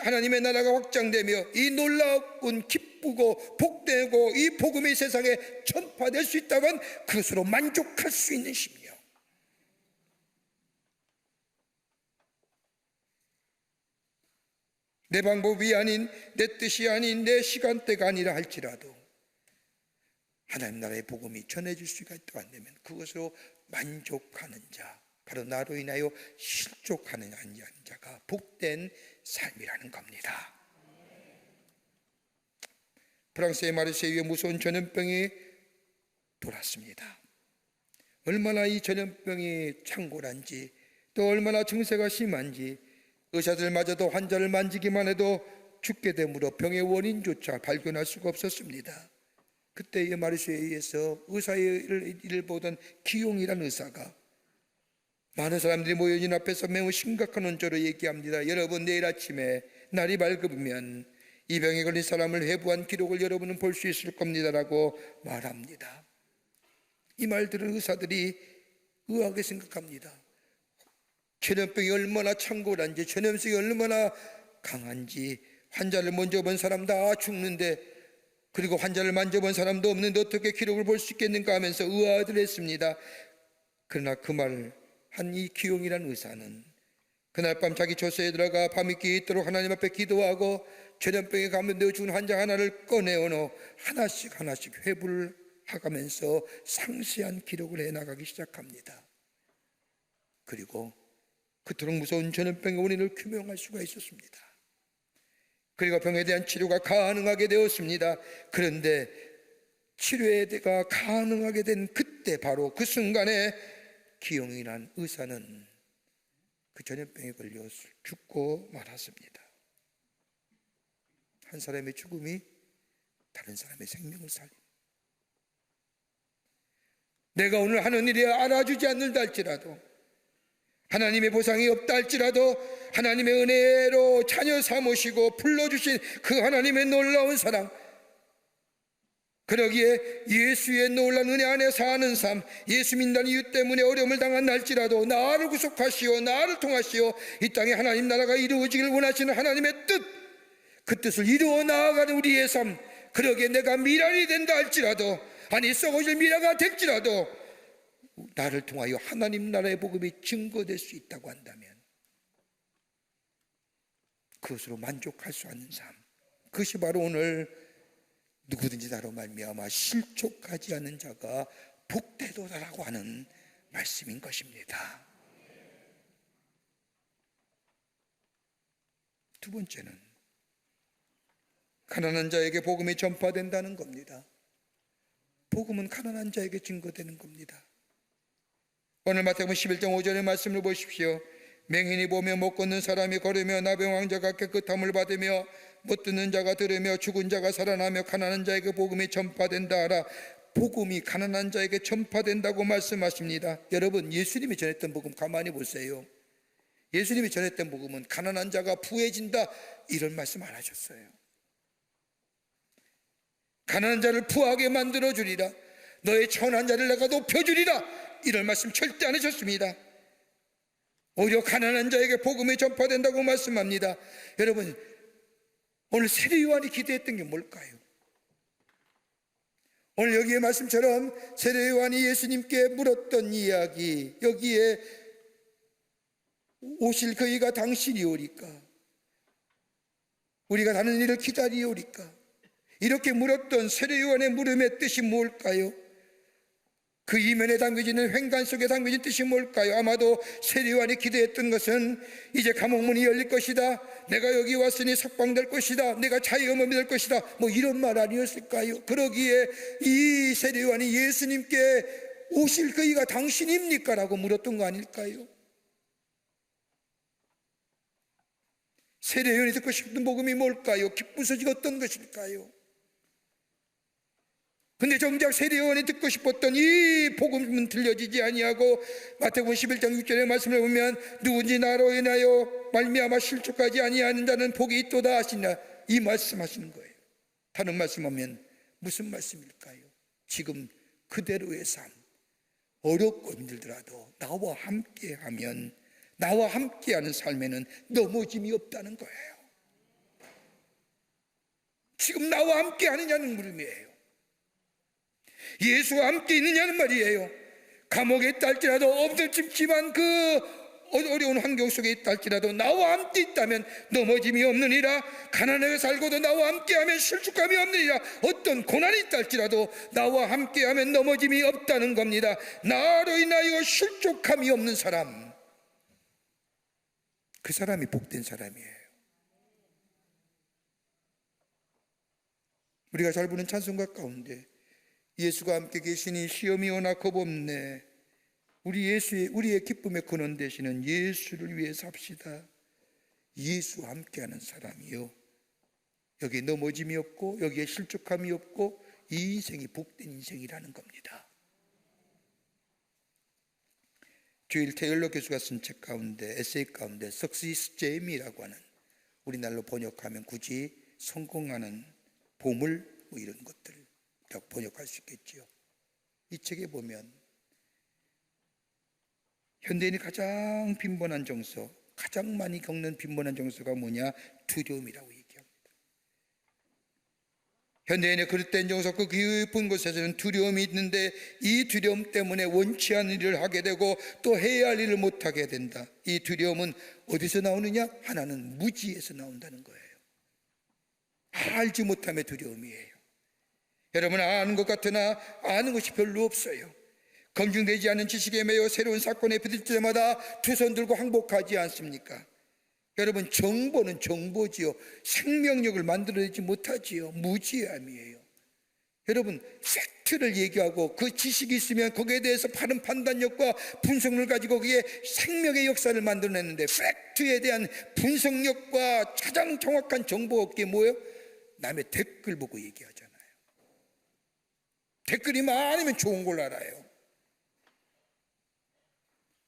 S3: 하나님의 나라가 확장되며 이 놀라운 기쁘고 복되고 이 복음이 세상에 전파될 수 있다면 그것으로 만족할 수 있는 심령. 내 방법이 아닌, 내 뜻이 아닌, 내 시간대가 아니라 할지라도 하나님 나라의 복음이 전해질 수가 있다고 한다면 그것으로 만족하는 자, 바로 나로 인하여 실족하는 자가 복된 삶이라는 겁니다. 프랑스의 마르세유에 무서운 전염병이 돌았습니다. 얼마나 이 전염병이 창궐한지, 또 얼마나 증세가 심한지 의사들마저도 환자를 만지기만 해도 죽게 되므로 병의 원인조차 발견할 수가 없었습니다. 그때의 마르세유에서 의사의 일을 보던 기용이라는 의사가 많은 사람들이 모여진 앞에서 매우 심각한 원조로 얘기합니다. 여러분, 내일 아침에 날이 밝으면 이 병에 걸린 사람을 회부한 기록을 여러분은 볼 수 있을 겁니다라고 말합니다. 이 말 들은 의사들이 의아하게 생각합니다. 전염병이 얼마나 창궐한지, 전염성이 얼마나 강한지, 환자를 먼저 본 사람 다 죽는데, 그리고 환자를 만져본 사람도 없는데 어떻게 기록을 볼 수 있겠는가 하면서 의아들 했습니다. 그러나 그 말 한 이 기용이라는 의사는 그날 밤 자기 조서에 들어가 밤이 있도록 하나님 앞에 기도하고 전염병에 감염되어 죽은 환자 하나를 꺼내어놓 하나씩 회부를 하면서 상세한 기록을 해나가기 시작합니다. 그리고 그토록 무서운 전염병의 원인을 규명할 수가 있었습니다. 그리고 병에 대한 치료가 가능하게 되었습니다. 그런데 치료가 가능하게 된 그때, 바로 그 순간에 기용이란 의사는 그 전염병에 걸려 죽고 말았습니다. 한 사람의 죽음이 다른 사람의 생명을 살립니다. 내가 오늘 하는 일이 알아주지 않는다 할지라도, 하나님의 보상이 없다 할지라도, 하나님의 은혜로 자녀 삼으시고 불러주신 그 하나님의 놀라운 사랑, 그러기에 예수의 놀라운 은혜 안에 사는 삶, 예수 믿는 이유 때문에 어려움을 당한 날지라도 나를 구속하시오, 나를 통하시오, 이 땅에 하나님 나라가 이루어지길 원하시는 하나님의 뜻, 그 뜻을 이루어 나아가는 우리의 삶, 그러기에 내가 미랄이 된다 할지라도, 아니 썩어질 미라가 될지라도 나를 통하여 하나님 나라의 복음이 증거될 수 있다고 한다면 그것으로 만족할 수 없는 삶, 그것이 바로 오늘 누구든지 나로 말미암아 실족하지 않는 자가 복되도다라고 하는 말씀인 것입니다. 두 번째는 가난한 자에게 복음이 전파된다는 겁니다. 복음은 가난한 자에게 증거되는 겁니다. 오늘 마태복음 11장 5절의 말씀을 보십시오. 맹인이 보며 못 걷는 사람이 걸으며 나병 환자가 깨끗함을 받으며 못 듣는 자가 들으며 죽은 자가 살아나며 가난한 자에게 복음이 전파된다 하라. 복음이 가난한 자에게 전파된다고 말씀하십니다. 여러분, 예수님이 전했던 복음 가만히 보세요. 예수님이 전했던 복음은 가난한 자가 부해진다 이런 말씀 안 하셨어요. 가난한 자를 부하게 만들어주리라, 너의 천한 자를 내가 높여주리라, 이런 말씀 절대 안 하셨습니다. 오히려 가난한 자에게 복음이 전파된다고 말씀합니다. 여러분, 오늘 세례 요한이 기대했던 게 뭘까요? 오늘 여기의 말씀처럼 세례 요한이 예수님께 물었던 이야기, 여기에 오실 그이가 당신이 오리까, 우리가 다른 일을 기다리오리까, 이렇게 물었던 세례 요한의 물음의 뜻이 뭘까요? 그 이면에 담겨진 횡단 속에 담겨진 뜻이 뭘까요? 아마도 세례 요한이 기대했던 것은 이제 감옥문이 열릴 것이다, 내가 여기 왔으니 석방될 것이다, 내가 자유의몸이 될 것이다, 뭐 이런 말 아니었을까요? 그러기에 이 세례 요한이 예수님께 오실 그이가 당신입니까? 라고 물었던 거 아닐까요? 세례 요한이 듣고 싶은 복음이 뭘까요? 기쁜 소식이 어떤 것일까요? 근데 정작 세례 요한이 듣고 싶었던 이 복음은 들려지지 아니하고 마태복음 11장 6절의 말씀을 보면 누군지 나로 인하여 말미암아 실족하지 아니하는 자는 복이 있도다 하시나, 이 말씀하시는 거예요. 다른 말씀하면 무슨 말씀일까요? 지금 그대로의 삶, 어렵고 힘들더라도 나와 함께하면, 나와 함께하는 삶에는 넘어짐이 없다는 거예요. 지금 나와 함께하느냐는 물음이에요. 예수와 함께 있느냐는 말이에요. 감옥에 있다 할지라도, 엎드림치만 그 어려운 환경 속에 있다 할지라도 나와 함께 있다면 넘어짐이 없느니라. 가난하게 살고도 나와 함께하면 실족함이 없느니라. 어떤 고난이 있다 할지라도 나와 함께하면 넘어짐이 없다는 겁니다. 나로 인하여 실족함이 없는 사람, 그 사람이 복된 사람이에요. 우리가 잘 부르는 찬송가 가운데 예수가 함께 계시니 시험이 오나 겁없네, 우리의 기쁨의 근원 되시는 예수를 위해 삽시다. 예수와 함께하는 사람이요, 여기에 넘어짐이 없고 여기에 실족함이 없고 이 인생이 복된 인생이라는 겁니다. 주일 테일러 교수가 쓴 책 가운데, 에세이 가운데 석시스 제임이라고 하는, 우리말로 번역하면 굳이 성공하는 보물 뭐 이런 것들 번역할 수 있겠지요. 이 책에 보면 현대인이 가장 빈번한 정서, 가장 많이 겪는 빈번한 정서가 뭐냐? 두려움이라고 얘기합니다. 현대인의 그릇된 정서, 그 깊은 곳에서는 두려움이 있는데 이 두려움 때문에 원치 않은 일을 하게 되고 또 해야 할 일을 못하게 된다. 이 두려움은 어디서 나오느냐? 하나는 무지에서 나온다는 거예요. 알지 못함의 두려움이에요. 여러분, 아는 것 같으나 아는 것이 별로 없어요. 검증되지 않은 지식에 매여 새로운 사건에 부딪힐 때마다 두 손 들고 항복하지 않습니까? 여러분, 정보는 정보지요. 생명력을 만들어내지 못하지요. 무지함이에요. 여러분, 팩트를 얘기하고 그 지식이 있으면 거기에 대해서 바른 판단력과 분석을 가지고 그게 생명의 역사를 만들어내는데, 팩트에 대한 분석력과 가장 정확한 정보 얻기에 뭐예요? 남의 댓글 보고 얘기하잖아요. 댓글이 많으면 좋은 걸 알아요.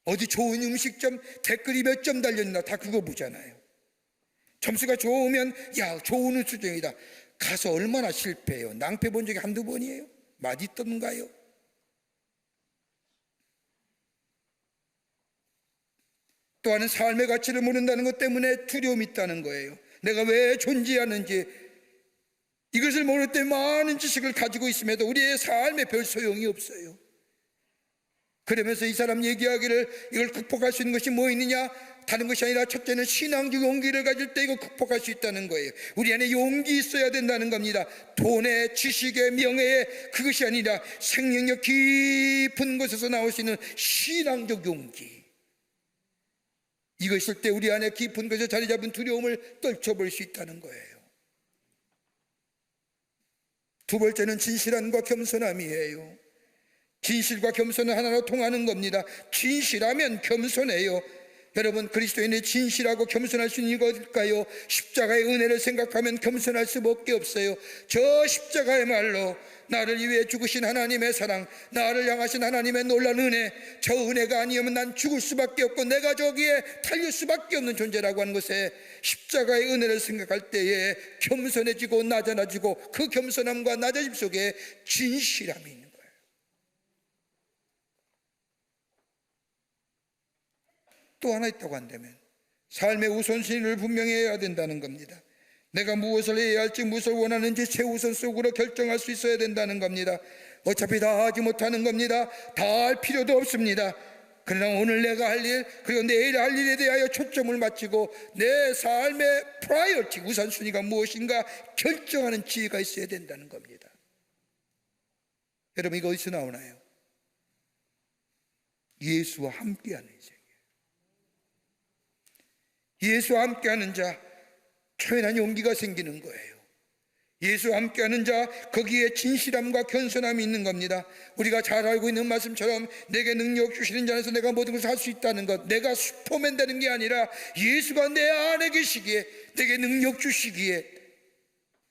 S3: 어디 좋은 음식점 댓글이 몇 점 달렸나 다 그거 보잖아요. 점수가 좋으면 야, 좋은 수준이다. 가서 얼마나 실패해요. 낭패 본 적이 한두 번이에요? 맛있던가요? 또 하나는 삶의 가치를 모른다는 것 때문에 두려움이 있다는 거예요. 내가 왜 존재하는지, 이것을 모를 때 많은 지식을 가지고 있음에도 우리의 삶에 별 소용이 없어요. 그러면서 이 사람 얘기하기를 이걸 극복할 수 있는 것이 뭐 있느냐? 다른 것이 아니라 첫째는 신앙적 용기를 가질 때 이거 극복할 수 있다는 거예요. 우리 안에 용기 있어야 된다는 겁니다. 돈의, 지식의, 명예의 그것이 아니라 생명력 깊은 곳에서 나올 수 있는 신앙적 용기. 이거 있을 때 우리 안에 깊은 곳에 자리 잡은 두려움을 떨쳐볼 수 있다는 거예요. 두 번째는 진실함과 겸손함이에요. 진실과 겸손은 하나로 통하는 겁니다. 진실하면 겸손해요. 여러분, 그리스도인이 진실하고 겸손할 수 있는 이유가 어딜까요? 십자가의 은혜를 생각하면 겸손할 수밖에 없어요. 저 십자가의 말로 나를 위해 죽으신 하나님의 사랑, 나를 향하신 하나님의 놀라운 은혜, 저 은혜가 아니면 난 죽을 수밖에 없고 내가 저기에 달릴 수밖에 없는 존재라고 하는 것에, 십자가의 은혜를 생각할 때에 겸손해지고 낮아지고, 그 겸손함과 낮아짐 속에 진실함이 있는 거예요. 또 하나 있다고 한다면 삶의 우선순위를 분명히 해야 된다는 겁니다. 내가 무엇을 해야 할지, 무엇을 원하는지 최우선적으로 결정할 수 있어야 된다는 겁니다. 어차피 다 하지 못하는 겁니다. 다 할 필요도 없습니다. 그러나 오늘 내가 할 일, 그리고 내일 할 일에 대하여 초점을 맞추고 내 삶의 프라이어티, 우선순위가 무엇인가 결정하는 지혜가 있어야 된다는 겁니다. 여러분, 이거 어디서 나오나요? 예수와 함께하는 인생. 예수와 함께하는 자, 초연한 용기가 생기는 거예요. 예수와 함께하는 자, 거기에 진실함과 겸손함이 있는 겁니다. 우리가 잘 알고 있는 말씀처럼 내게 능력 주시는 자 안에서 내가 모든 것을 할 수 있다는 것, 내가 슈퍼맨 되는 게 아니라 예수가 내 안에 계시기에, 내게 능력 주시기에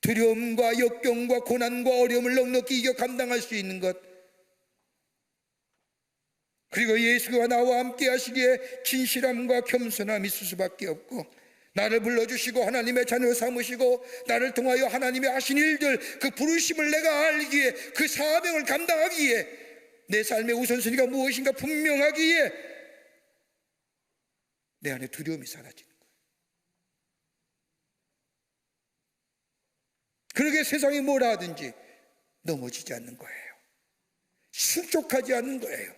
S3: 두려움과 역경과 고난과 어려움을 넉넉히 이겨 감당할 수 있는 것, 그리고 예수가 나와 함께 하시기에 진실함과 겸손함이 있을 수밖에 없고, 나를 불러주시고 하나님의 자녀 삼으시고 나를 통하여 하나님의 하신 일들, 그 부르심을 내가 알기에, 그 사명을 감당하기에, 내 삶의 우선순위가 무엇인가 분명하기에 내 안에 두려움이 사라지는 거예요. 그러게 세상이 뭐라 하든지 넘어지지 않는 거예요. 실족하지 않는 거예요.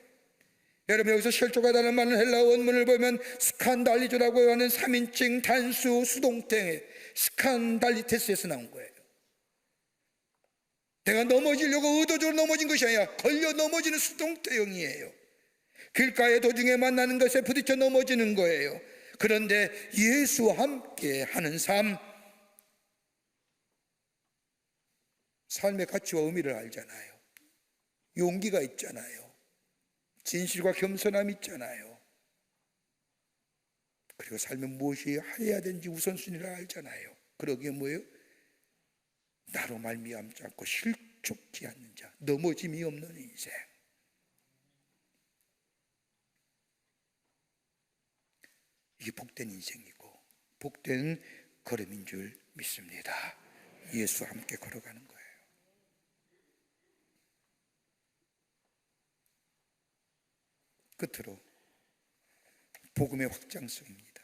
S3: 여러분, 여기서 실족하다는 말은 헬라어 원문을 보면 스칸달리조라고 하는 3인칭 단수 수동태의 스칸달리테스에서 나온 거예요. 내가 넘어지려고 의도적으로 넘어진 것이 아니라 걸려 넘어지는 수동태형이에요. 길가의 도중에 만나는 것에 부딪혀 넘어지는 거예요. 그런데 예수와 함께 하는 삶의 가치와 의미를 알잖아요. 용기가 있잖아요. 진실과 겸손함이 있잖아요. 그리고 삶에 무엇이 해야 되는지 우선순위를 알잖아요. 그러기에 뭐예요? 나로 말미암지 않고 실족지 않는 자, 넘어짐이 없는 인생. 이게 복된 인생이고 복된 걸음인 줄 믿습니다. 예수와 함께 걸어가는 거예요. 끝으로 복음의 확장성입니다.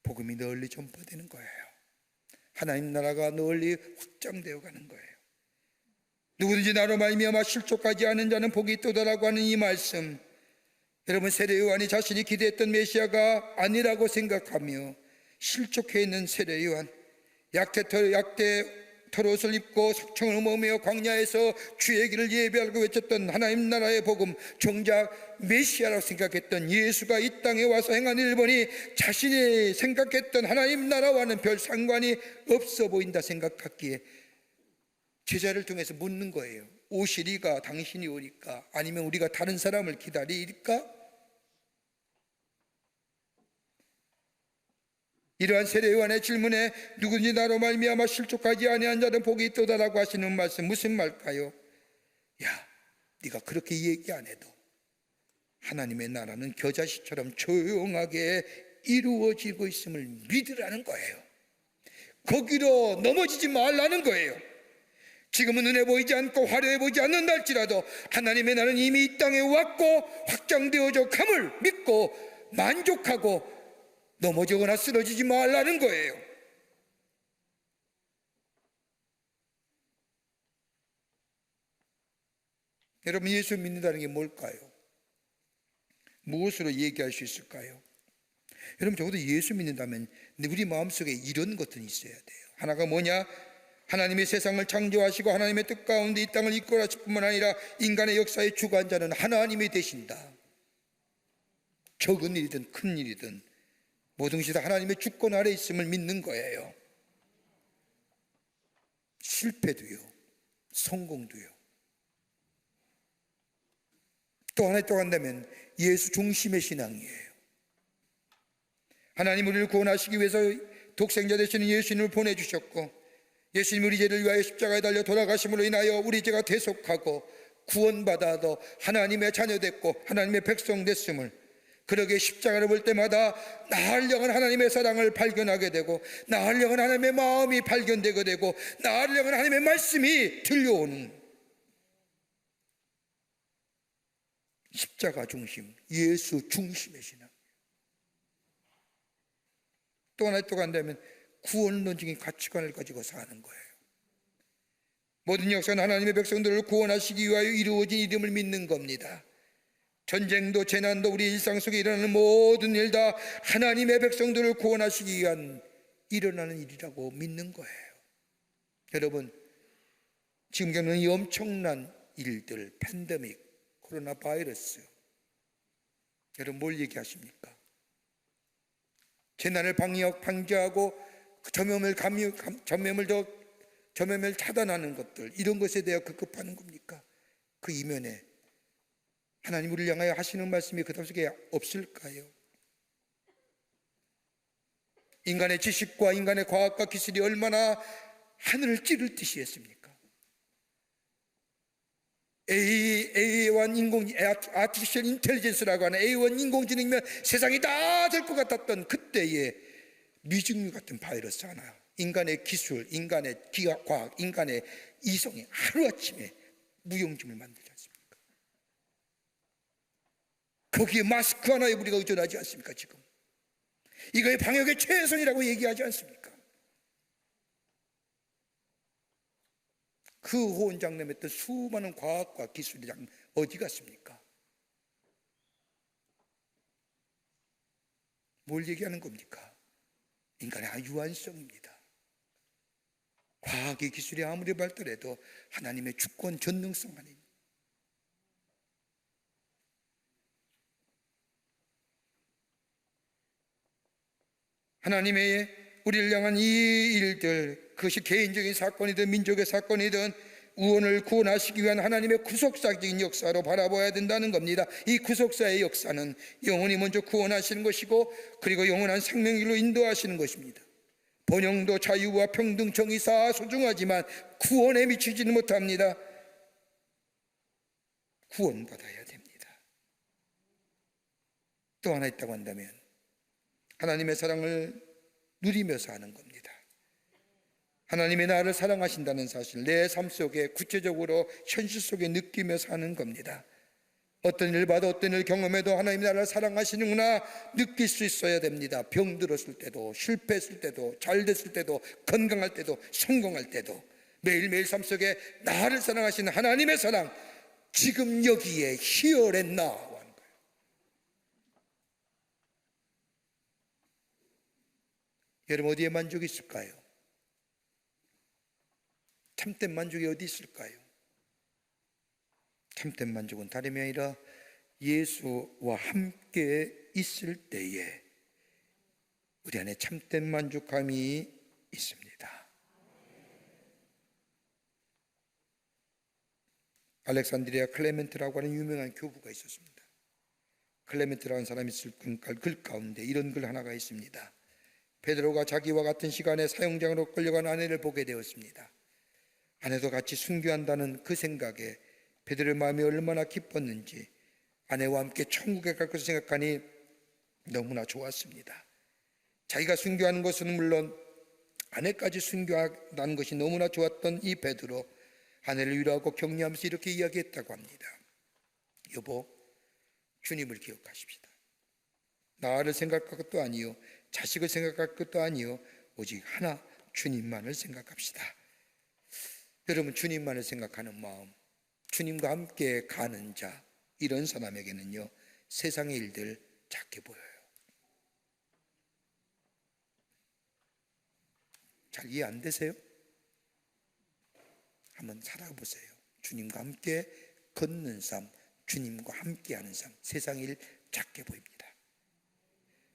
S3: 복음이 널리 전파되는 거예요. 하나님 나라가 널리 확장되어 가는 거예요. 누구든지 나로 말미암아 실족하지 않은 자는 복이 있도다라고 하는 이 말씀, 여러분 세례 요한이 자신이 기대했던 메시아가 아니라고 생각하며 실족해 있는 세례 요한, 약대 털옷을 입고 석청을 머며 광야에서 주의 길을 예배하고 외쳤던 하나님 나라의 복음, 정작 메시아라고 생각했던 예수가 이 땅에 와서 행한 일 보니 자신이 생각했던 하나님 나라와는 별 상관이 없어 보인다 생각했기에 제자를 통해서 묻는 거예요. 오시리가 당신이 오리까? 아니면 우리가 다른 사람을 기다리리까? 이러한 세례 요한의 질문에 누군지 나로 말미암아 실족하지 아니한 자는 복이 있도다라고 하시는 말씀, 무슨 말까요? 야, 네가 그렇게 얘기 안 해도 하나님의 나라는 겨자씨처럼 조용하게 이루어지고 있음을 믿으라는 거예요. 거기로 넘어지지 말라는 거예요. 지금은 눈에 보이지 않고 화려해 보이지 않는다 할지라도 하나님의 나라는 이미 이 땅에 왔고 확장되어져 감을 믿고 만족하고 넘어지거나 쓰러지지 말라는 거예요. 여러분, 예수 믿는다는 게 뭘까요? 무엇으로 얘기할 수 있을까요? 여러분, 적어도 예수 믿는다면 우리 마음속에 이런 것들이 있어야 돼요. 하나가 뭐냐? 하나님이 세상을 창조하시고 하나님의 뜻 가운데 이 땅을 이끌어가실 뿐만 아니라 인간의 역사의 주관자는 하나님이 되신다. 적은 일이든 큰 일이든 모든 것이 다 하나님의 주권 아래 있음을 믿는 거예요. 실패도요, 성공도요. 또 하나 또 한다면 예수 중심의 신앙이에요. 하나님 우리를 구원하시기 위해서 독생자 되시는 예수님을 보내주셨고, 예수님 우리 죄를 위하여 십자가에 달려 돌아가심으로 인하여 우리 죄가 대속하고 구원받아도 하나님의 자녀 됐고 하나님의 백성 됐음을, 그러게 십자가를 볼 때마다 나를 향한 하나님의 사랑을 발견하게 되고 나를 향한 하나님의 마음이 발견되게 되고 나를 향한 하나님의 말씀이 들려오는 십자가 중심, 예수 중심의 신앙. 또 하나 또 간다면 구원론적인 가치관을 가지고 사는 거예요. 모든 역사는 하나님의 백성들을 구원하시기 위하여 이루어진 이름을 믿는 겁니다. 전쟁도 재난도 우리 일상 속에 일어나는 모든 일 다 하나님의 백성들을 구원하시기 위한 일어나는 일이라고 믿는 거예요. 여러분, 지금 겪는 이 엄청난 일들, 팬데믹, 코로나 바이러스, 여러분 뭘 얘기하십니까? 재난을 방지하고 전염을 차단하는 것들, 이런 것에 대해 급급하는 겁니까? 그 이면에 하나님 우리를 향하여 하시는 말씀이 그 속에 없을까요? 인간의 지식과 인간의 과학과 기술이 얼마나 하늘을 찌를 듯이 했습니까? 아티피셜 인텔리전스라고 하는 A1 인공지능이면 세상이 다 될 것 같았던 그때의 미증류 같은 바이러스 하나, 인간의 기술, 인간의 과학, 인간의 이성이 하루아침에 무용지물 만들지 않습니까? 거기에 마스크 하나에 우리가 의존하지 않습니까? 지금 이거의 방역의 최선이라고 얘기하지 않습니까? 그 호언장담했던 수많은 과학과 기술이 어디 갔습니까? 뭘 얘기하는 겁니까? 인간의 유한성입니다. 과학의 기술이 아무리 발달해도 하나님의 주권 전능성 안에, 하나님의 우리를 향한 이 일들, 그것이 개인적인 사건이든 민족의 사건이든 구원을 구원하시기 위한 하나님의 구속사적인 역사로 바라봐야 된다는 겁니다. 이 구속사의 역사는 영원히 먼저 구원하시는 것이고, 그리고 영원한 생명길로 인도하시는 것입니다. 번영도 자유와 평등, 정의 다 소중하지만 구원에 미치지는 못합니다. 구원받아야 됩니다. 또 하나 있다고 한다면 하나님의 사랑을 누리며 사는 겁니다. 하나님의 나를 사랑하신다는 사실, 내 삶 속에 구체적으로 현실 속에 느끼며 사는 겁니다. 어떤 일 봐도 어떤 일 경험해도 하나님이 나를 사랑하시는구나 느낄 수 있어야 됩니다. 병들었을 때도, 실패했을 때도, 잘 됐을 때도, 건강할 때도, 성공할 때도 매일매일 삶 속에 나를 사랑하시는 하나님의 사랑, 지금 여기에 here and now 하는 거예요. 여러분 어디에 만족이 있을까요? 참된 만족이 어디 있을까요? 참된 만족은 다름이 아니라 예수와 함께 있을 때에 우리 안에 참된 만족감이 있습니다. 알렉산드리아 클레멘트라고 하는 유명한 교부가 있었습니다. 클레멘트라는 사람이 쓸 글 가운데 이런 글 하나가 있습니다. 베드로가 자기와 같은 시간에 사형장으로 끌려간 아내를 보게 되었습니다. 아내도 같이 순교한다는 그 생각에 베드로의 마음이 얼마나 기뻤는지 아내와 함께 천국에 갈 것을 생각하니 너무나 좋았습니다. 자기가 순교하는 것은 물론 아내까지 순교한다는 것이 너무나 좋았던 이 베드로, 아내를 위로하고 격려하면서 이렇게 이야기했다고 합니다. 여보, 주님을 기억하십시다. 나를 생각할 것도 아니요, 자식을 생각할 것도 아니요, 오직 하나 주님만을 생각합시다. 여러분, 주님만을 생각하는 마음, 주님과 함께 가는 자, 이런 사람에게는요 세상의 일들 작게 보여요. 잘 이해 안 되세요? 한번 살아보세요. 주님과 함께 걷는 삶, 주님과 함께하는 삶, 세상의 일 작게 보입니다.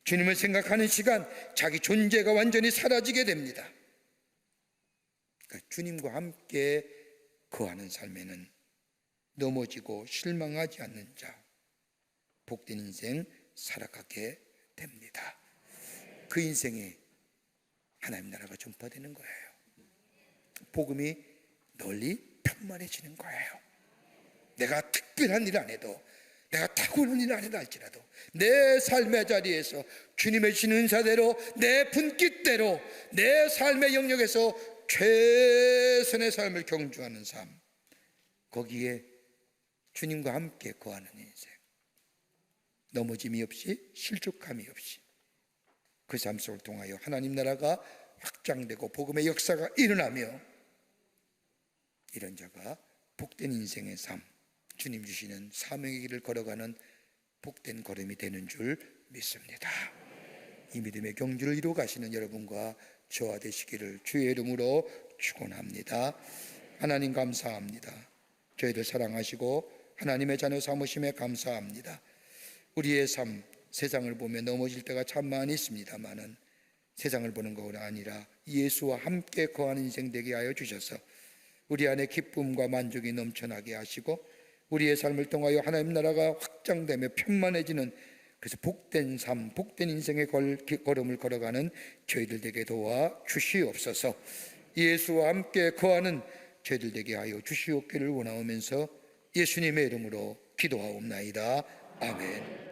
S3: 주님을 생각하는 시간, 자기 존재가 완전히 사라지게 됩니다. 그러니까 주님과 함께 거하는 삶에는 넘어지고 실망하지 않는 자, 복된 인생 살아가게 됩니다. 그 인생에 하나님 나라가 전파되는 거예요. 복음이 널리 편만해지는 거예요. 내가 특별한 일 안 해도, 내가 타고난 일 안 해도 할지라도 내 삶의 자리에서 주님의 주신 은사대로, 내 분깃대로 내 삶의 영역에서 최선의 삶을 경주하는 삶, 거기에 주님과 함께 거하는 인생, 넘어짐이 없이 실족함이 없이 그 삶 속을 통하여 하나님 나라가 확장되고 복음의 역사가 일어나며 이런 자가 복된 인생의 삶, 주님 주시는 사명의 길을 걸어가는 복된 걸음이 되는 줄 믿습니다. 이 믿음의 경주를 이루어 가시는 여러분과 저와 되시기를 주의 이름으로 축원합니다. 하나님 감사합니다. 저희를 사랑하시고 하나님의 자녀 삼으심에 감사합니다. 우리의 삶, 세상을 보며 넘어질 때가 참 많이 있습니다마는 세상을 보는 것이 아니라 예수와 함께 거하는 인생 되게 하여 주셔서 우리 안에 기쁨과 만족이 넘쳐나게 하시고 우리의 삶을 통하여 하나님 나라가 확장되며 편만해지는, 그래서 복된 삶, 복된 인생의 걸음을 걸어가는 저희들 되게 도와 주시옵소서. 예수와 함께 거하는 저희들 되게 하여 주시옵기를 원하오면서 예수님의 이름으로 기도하옵나이다. 아멘.